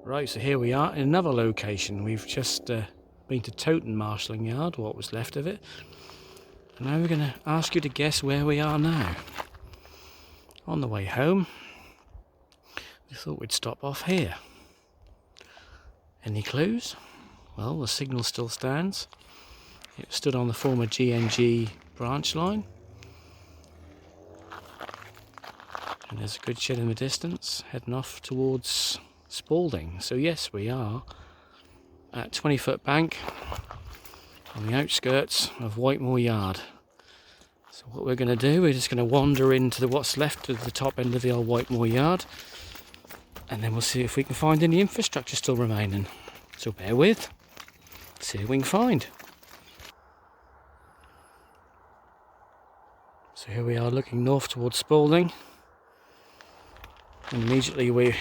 Right, so here we are in another location. We've just been to Toton Marshalling Yard, what was left of it. And now we're going to ask you to guess where we are now. On the way home, we thought we'd stop off here. Any clues? Well, the signal still stands. It stood on the former GNG branch line. And there's a good shed in the distance, heading off towards Spalding. So yes, we are at 20-foot bank on the outskirts of Whitemoor Yard. So what we're going to do, we're just going to wander into what's left of the top end of the old Whitemoor Yard, and then we'll see if we can find any infrastructure still remaining. So bear with, see what we can find. So here we are looking north towards Spalding, and immediately we're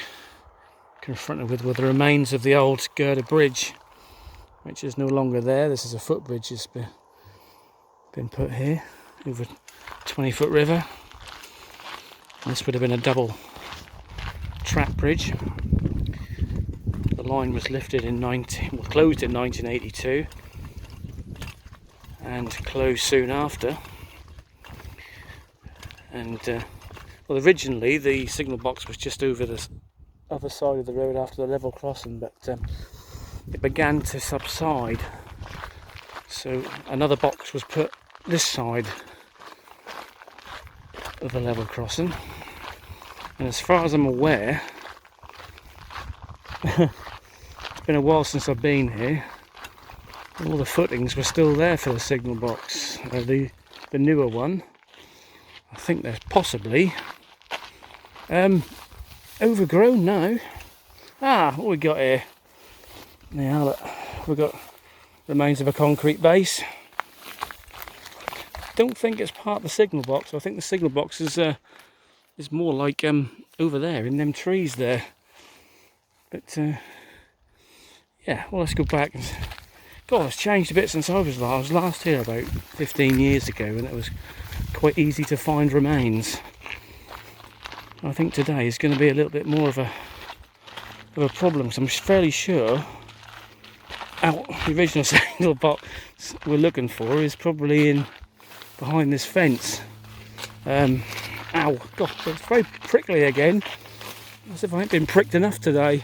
confronted with the remains of the old girder bridge, which is no longer there. This is a footbridge that's been put here over a 20-foot river. And this would have been a double track bridge. The line was lifted closed in 1982 and closed soon after. And well, originally the signal box was just over the other side of the road after the level crossing, but it began to subside, so another box was put this side of the level crossing. And as far as I'm aware, it's been a while since I've been here, all the footings were still there for the signal box. The newer one, I think there's possibly overgrown now. What we got here? Now look, we've got remains of a concrete base. Don't think it's part of the signal box. I think the signal box is more like over there in them trees there. But yeah, well, let's go back. God, it's changed a bit since I was last here about 15 years ago, and it was quite easy to find remains. I think today is going to be a little bit more of a problem, so I'm fairly sure the original signal box we're looking for is probably in behind this fence. Ow, God, it's very prickly again, as if I ain't been pricked enough today.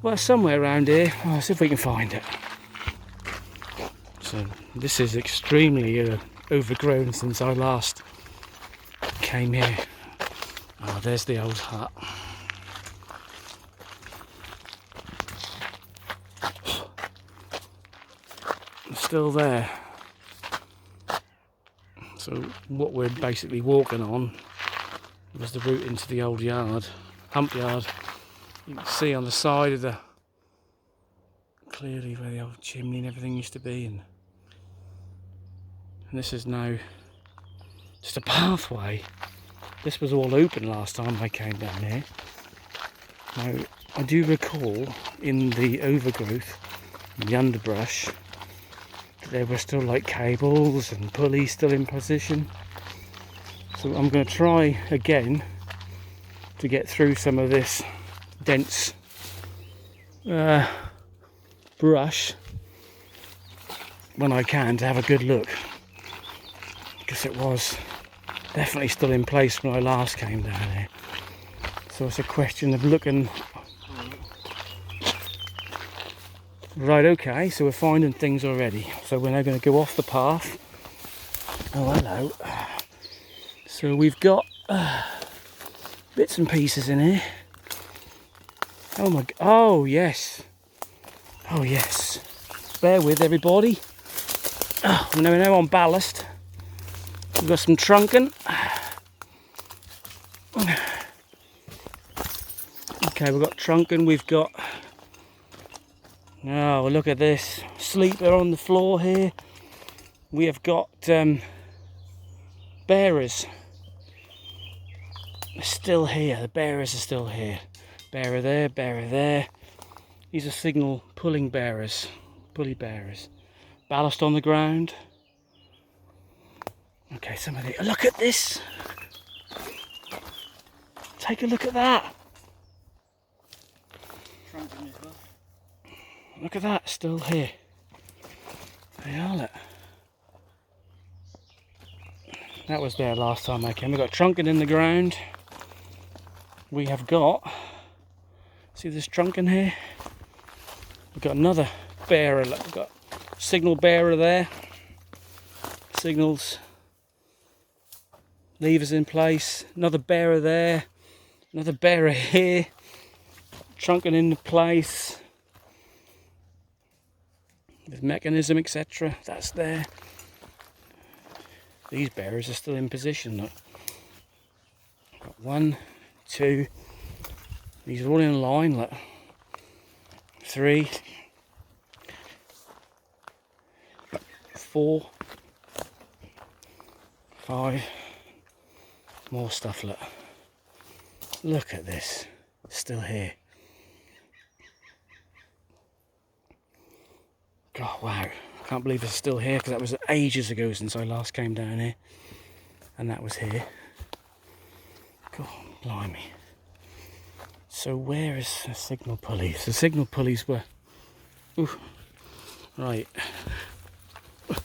Well, somewhere around here. Let's see if we can find it. So this is extremely overgrown since I last came here. Oh, there's the old hut. It's still there. So what we're basically walking on was the route into the old yard, hump yard. You can see on the side of clearly where the old chimney and everything used to be, and this is now just a pathway. This was all open last time I came down here. Now, I do recall in the overgrowth, in the underbrush, that there were still like cables and pulleys still in position. So I'm going to try again to get through some of this dense brush when I can, to have a good look, because it was definitely still in place when I last came down here. So it's a question of looking. Right, okay, so we're finding things already. So we're now going to go off the path. Oh, hello. So we've got bits and pieces in here. Oh my, oh yes. Oh yes. Bear with everybody. We're now on ballast. We've got some trunking. Okay, we've got trunking, we've got... Oh, look at this. Sleeper on the floor here. We have got bearers. They're still here, the bearers are still here. Bearer there, bearer there. These are signal pulling bearers, pulley bearers. Ballast on the ground. Okay, somebody, look at this. Take a look at that. trunking as well. Look at that, still here. They are, look. That was there last time I came. We've got trunking in the ground. We have got, see this trunking here? We've got another bearer, look, we've got signal bearer there. Signals, levers in place, another bearer there, another bearer here, trunking in place. With mechanism, etc. That's there. These bearers are still in position. Look. Got 1, 2. These are all in line. Look. 3, 4, 5. More stuff. Look. Look at this. Still here. God, wow. I can't believe it's still here because that was ages ago since I last came down here. And that was here. God, blimey. So where is the signal pulleys? The signal pulleys were... Ooh, right. I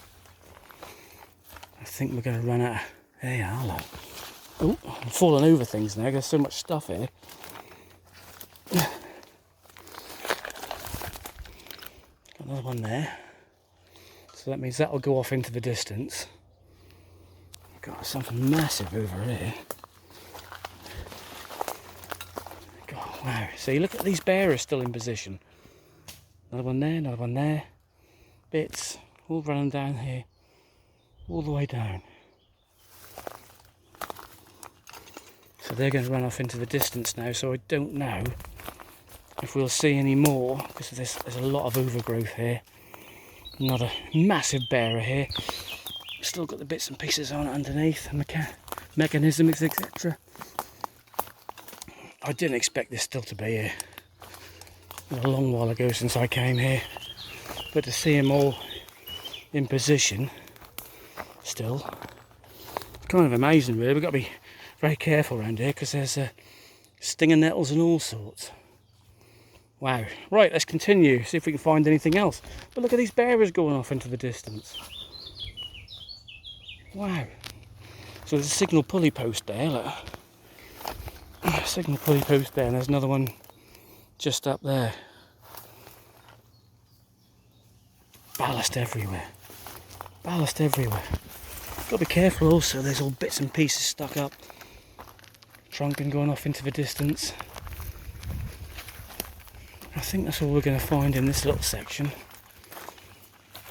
think we're going to run out of... There you are, look. Oh, I'm falling over things now. There's so much stuff here. Got another one there. So that means that'll go off into the distance. We've got something massive over here. God, wow. See, look at these bearers still in position. Another one there, another one there. Bits all running down here. All the way down. So they're going to run off into the distance now, so I don't know if we'll see any more, because there's a lot of overgrowth here. Another massive bearer here. Still got the bits and pieces on it underneath, mechanisms, etc. I didn't expect this still to be here. It was a long while ago since I came here, but to see them all in position still, it's kind of amazing really. We've got to be very careful around here because there's stinger nettles and all sorts. Wow. Right, let's continue, see if we can find anything else. But look at these bearers going off into the distance. Wow. So there's a signal pulley post there, look. Signal pulley post there, and there's another one just up there. Ballast everywhere. Ballast everywhere. Got to be careful also, there's all bits and pieces stuck up. Trunking going off into the distance. I think that's all we're going to find in this little section. I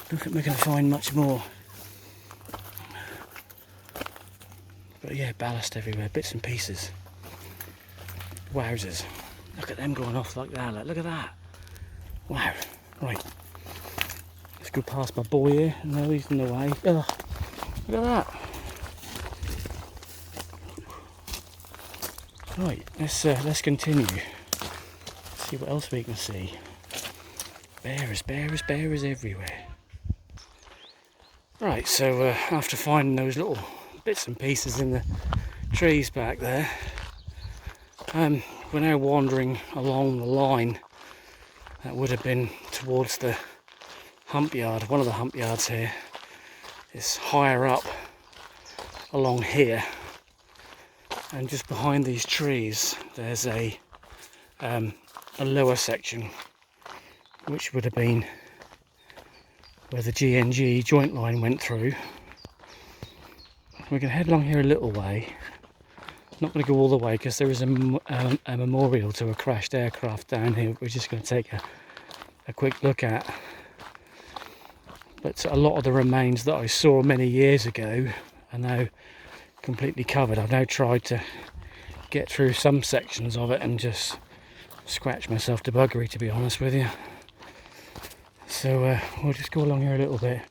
don't think we're going to find much more. But yeah, ballast everywhere, bits and pieces. Wowzers. Look at them going off like that, look at that. Wow. Right. Let's go past my boy here. No, he's in the way. Ugh. Look at that. Right, let's continue. See what else we can see. Bearers, bearers, bearers everywhere. Right, so after finding those little bits and pieces in the trees back there, we're now wandering along the line that would have been towards the hump yard. One of the hump yards here is higher up along here, and just behind these trees there's a lower section which would have been where the GNG joint line went through. We're going to head along here a little way. Not going to go all the way because there is a memorial to a crashed aircraft down here. We're just going to take a quick look at. But a lot of the remains that I saw many years ago are now completely covered. I've now tried to get through some sections of it and just scratch myself to buggery, to be honest with you. So we'll just go along here a little bit.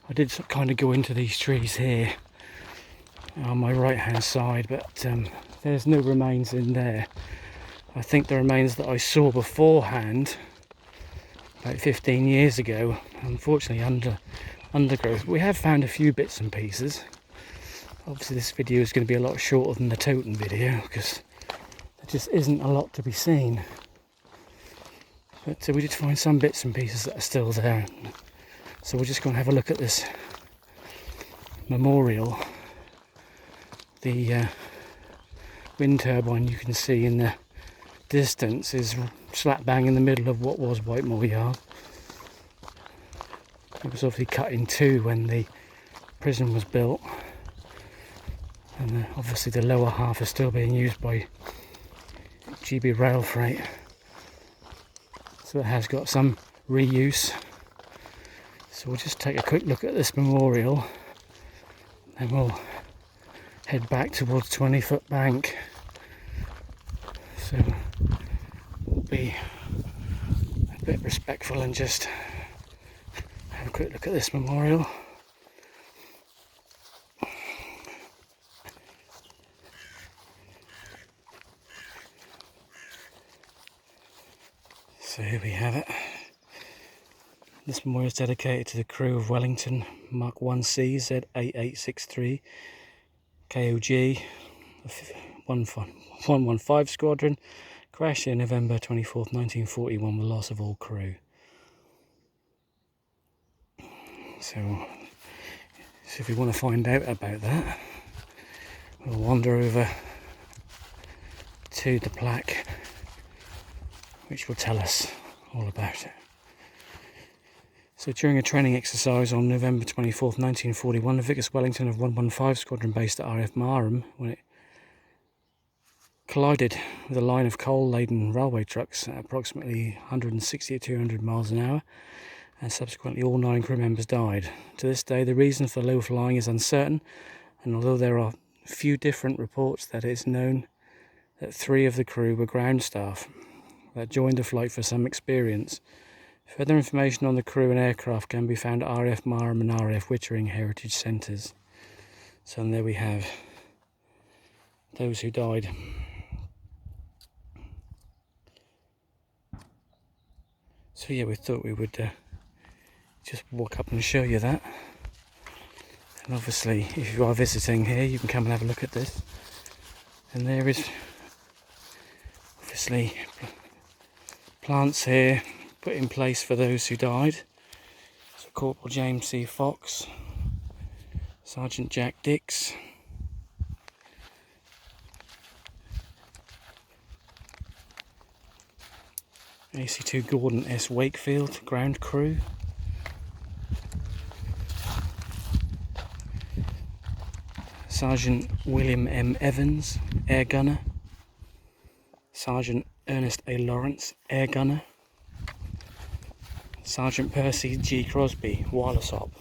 I did kind of go into these trees here on my right hand side, but there's no remains in there. I think the remains that I saw beforehand about 15 years ago, unfortunately undergrowth. We have found a few bits and pieces. Obviously this video is going to be a lot shorter than the totem video because there just isn't a lot to be seen. But we did find some bits and pieces that are still there. So we're just going to have a look at this memorial. The wind turbine you can see in the distance is slap bang in the middle of what was Whitemoor Yard. It was obviously cut in two when the prison was built, and obviously the lower half is still being used by GB rail freight, so it has got some reuse. So we'll just take a quick look at this memorial and we'll head back towards 20-foot bank. So we'll be a bit respectful and just have a quick look at this memorial. So here we have it. This memorial is dedicated to the crew of Wellington Mark 1C Z8863 KOG 115 Squadron, crashed in November 24th 1941 with loss of all crew. So if we want to find out about that, we'll wander over to the plaque, which will tell us all about it. So during a training exercise on November 24th 1941, the Vickers Wellington of 115 Squadron based at RAF Marham, when it collided with a line of coal-laden railway trucks at approximately 160 to 200 miles an hour, and subsequently all 9 crew members died. To this day, the reason for the low flying is uncertain, and although there are few different reports, that it is known that 3 of the crew were ground staff that joined the flight for some experience. Further information on the crew and aircraft can be found at RAF Marham and RAF Wittering Heritage Centres. So and there we have those who died. So yeah, we thought we would just walk up and show you that. And obviously, if you are visiting here, you can come and have a look at this. And there is obviously plants here put in place for those who died. So Corporal James C. Fox, Sergeant Jack Dix, AC2 Gordon S. Wakefield, ground crew, Sergeant William M. Evans, air gunner, Sergeant Ernest A. Lawrence, air gunner, Sergeant Percy G. Crosby, wireless op,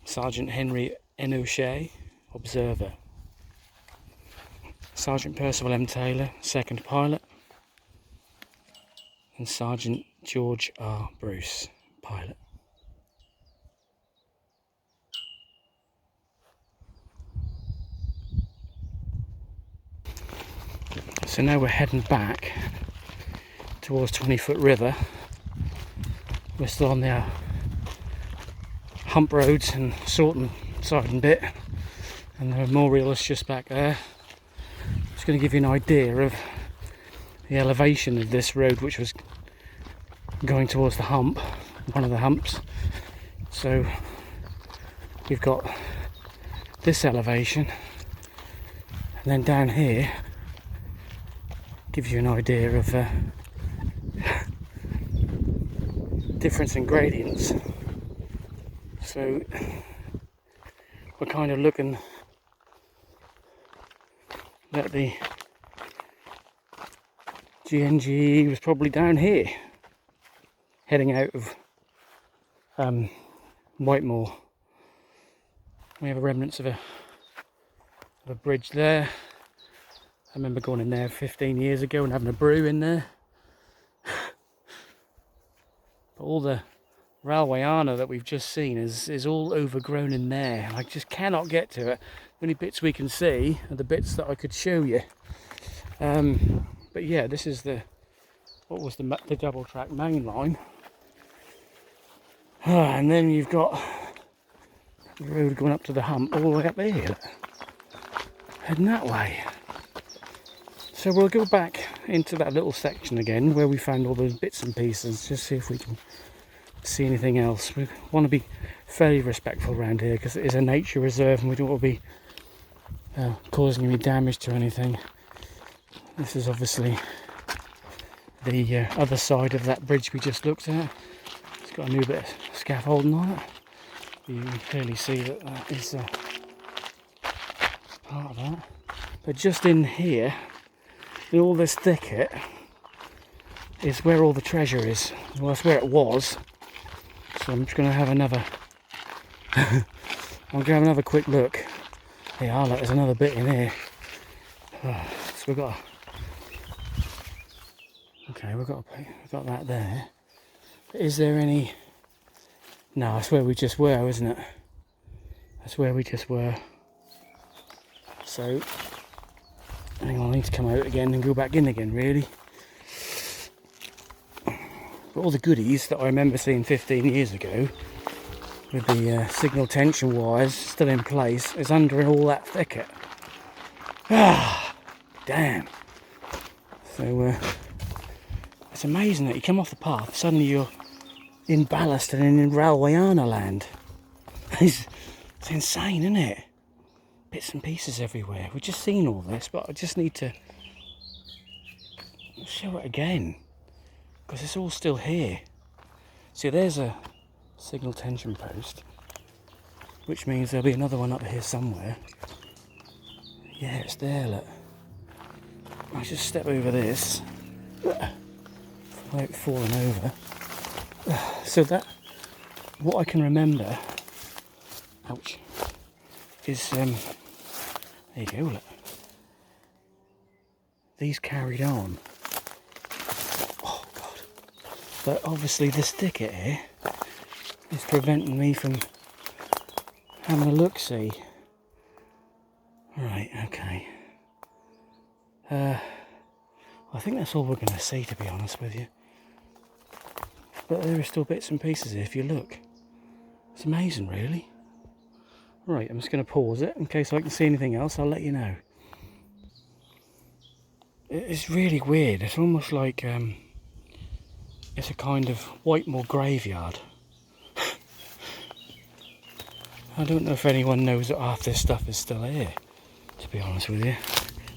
Sergeant Henry N. O'Shea, observer, Sergeant Percival M. Taylor, second pilot, and Sergeant George R. Bruce, pilot. So now we're heading back towards 20-foot river. We're still on the hump roads and Sorton siding bit, and the memorial is just back there. Just going to give you an idea of the elevation of this road, which was going towards the hump, one of the humps. So we've got this elevation, and then down here gives you an idea of difference in gradients. So we're kind of looking that the GNG was probably down here, heading out of Whitemoor. We have a remnants of a bridge there. I remember going in there 15 years ago and having a brew in there. But all the railway arnour that we've just seen is all overgrown in there. I just cannot get to it. The only bits we can see are the bits that I could show you. But yeah, this is what was the double track main line. And then you've got the road going up to the hump all the way up there, heading that way. So we'll go back into that little section again where we found all those bits and pieces, just see if we can see anything else. We want to be fairly respectful around here because it is a nature reserve and we don't want to be causing any damage to anything. This is obviously the other side of that bridge we just looked at. It's got a new bit of scaffolding on it. You can clearly see that that is part of that. But just in here, in all this thicket, is where all the treasure is. Well, that's where it was. So I'm just going to have another. I'm going to have another quick look. Yeah, look, there's another bit in here. So we've got. Okay, we've got that there. But is there any? No, that's where we just were, isn't it? That's where we just were. So, hang on, I need to come out again and go back in again, really. But all the goodies that I remember seeing 15 years ago, with the signal tension wires still in place, is under all that thicket. Ah, damn. So, it's amazing that you come off the path, suddenly you're in ballast and in Railwayana land. It's insane, isn't it? Bits and pieces everywhere. We've just seen all this, but I just need to show it again because it's all still here. See, there's a signal tension post, which means there'll be another one up here somewhere. Yeah, it's there, look. I just step over this without falling over. So that, what I can remember, ouch, is, there you go, look. These carried on. Oh God. But obviously this thicket here is preventing me from having a look-see. Right, okay. I think that's all we're going to see, to be honest with you. But there are still bits and pieces here if you look. It's amazing, really. Right, I'm just going to pause it in case I can see anything else. I'll let you know. It's really weird. It's almost like it's a kind of Whitemoor graveyard. I don't know if anyone knows that half this stuff is still here, to be honest with you.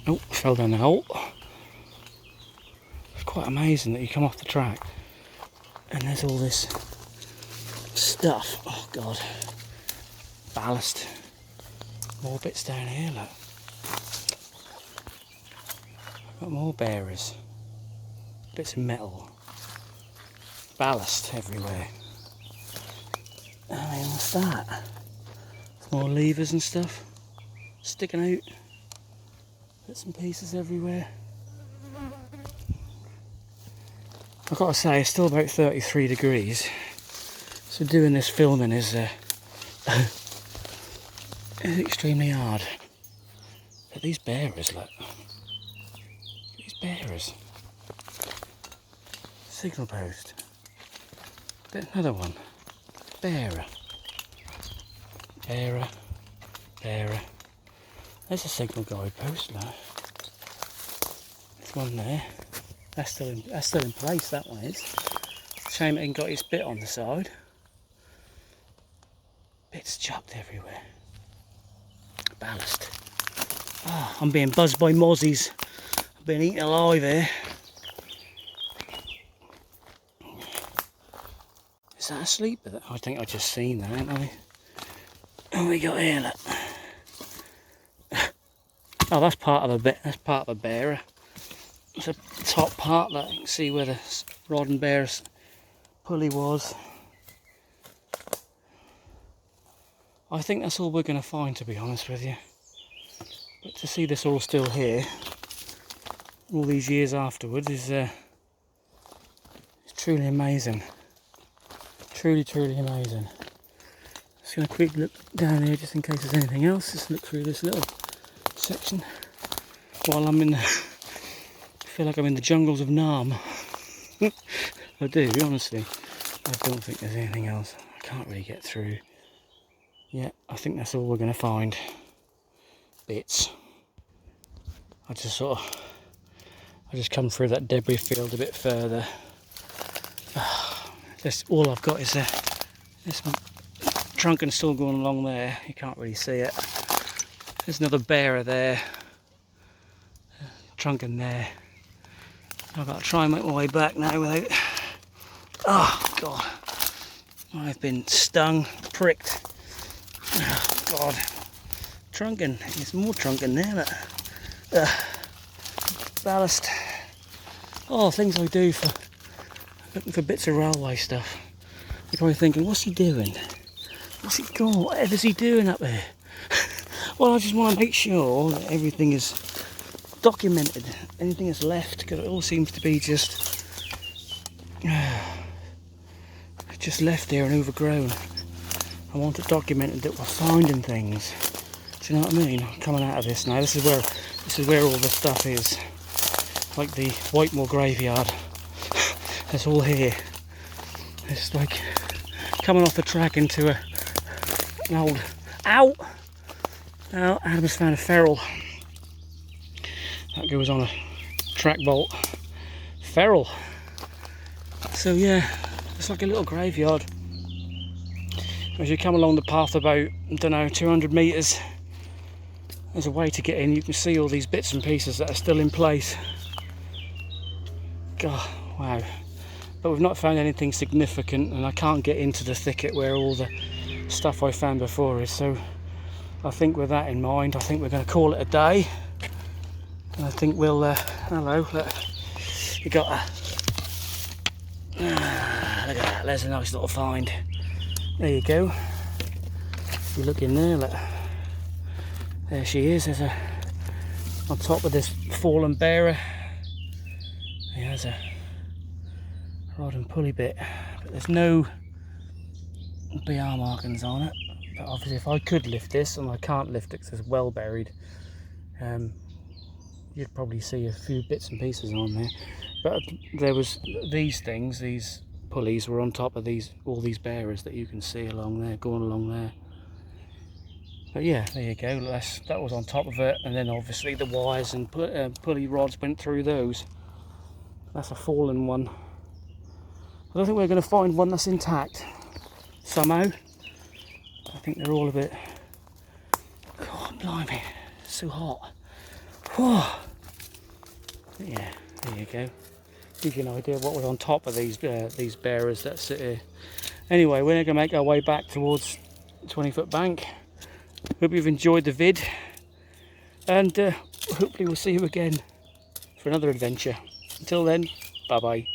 Oh, fell down the hole. It's quite amazing that you come off the track and there's all this stuff. Oh God. Ballast. More bits down here, look. I've got more bearers. Bits of metal. Ballast everywhere. I mean, what's that? More levers and stuff sticking out. Bits and pieces everywhere. I've got to say, it's still about 33 degrees. So doing this filming is extremely hard. But these bearers, look. These bearers. Signal post. Another one. Bearer. Bearer. Bearer. There's a signal guide post now. There's one there. That's still in place, that one is. Shame it ain't got its bit on the side. Bits chopped everywhere. Ballast. Oh, I'm being buzzed by mozzies. I've been eaten alive here. Is that a sleeper? I think I just seen that, haven't I? What we got here, look. Oh, that's part of the bit. That's part of the bearer. It's a top part that you can see where the rod and bearer pulley was. I think that's all we're going to find, to be honest with you. But to see this all still here, all these years afterwards, is it's truly amazing. Truly, truly amazing. Just going to quick look down here just in case there's anything else. Just look through this little section while I'm in the... I feel like I'm in the jungles of Nam. I do, honestly. I don't think there's anything else. I can't really get through. Yeah, I think that's all we're going to find. Bits. I just sort of... I just come through that debris field a bit further. Just all I've got is this trunk and still going along there. You can't really see it. There's another bearer there. Trunk in there. I've got to try and make my way back now without... Oh God. I've been stung, pricked. Oh God. Trunking. There's more trunk in there. Look. Ballast. Oh, things I do for looking for bits of railway stuff. You're probably thinking, what's he doing? What's he got? Whatever's he doing up there? Well, I just want to make sure that everything is documented. Anything that's left, because it all seems to be just left there and overgrown. I want it documented that we're finding things. Do you know what I mean? Coming out of this now, this is where all the stuff is. Like the Whitemoor graveyard. It's all here. It's like coming off the track into an old... Ow! Now Adam's found a ferrule. That goes on a track bolt. Ferrule. So yeah, it's like a little graveyard. As you come along the path about, I don't know, 200 metres, there's a way to get in. You can see all these bits and pieces that are still in place. God, wow. But we've not found anything significant, and I can't get into the thicket where all the stuff I found before is. So I think with that in mind, I think we're going to call it a day. And I think we'll, hello, look, we got a, look at that, there's a nice little find. There you go. If you look in there, look, there she is. There's a, on top of this fallen bearer, there's a rod and pulley bit, but there's no BR markings on it. But obviously if I could lift this, and I can't lift it because it's well buried, you'd probably see a few bits and pieces on there. But there was these things, these pulleys were on top of these, all these bearers that you can see along there, going along there. But yeah, there you go, that was on top of it, and then obviously the wires and pulley rods went through those. That's a fallen one. I don't think we're going to find one that's intact somehow. I think they're all a bit... God blimey, it's so hot. Whew. Yeah, there you go. Give you an idea of what was on top of these bearers that sit here. Anyway, we're going to make our way back towards the 20-foot bank. Hope you've enjoyed the vid, and hopefully we'll see you again for another adventure. Until then, bye bye.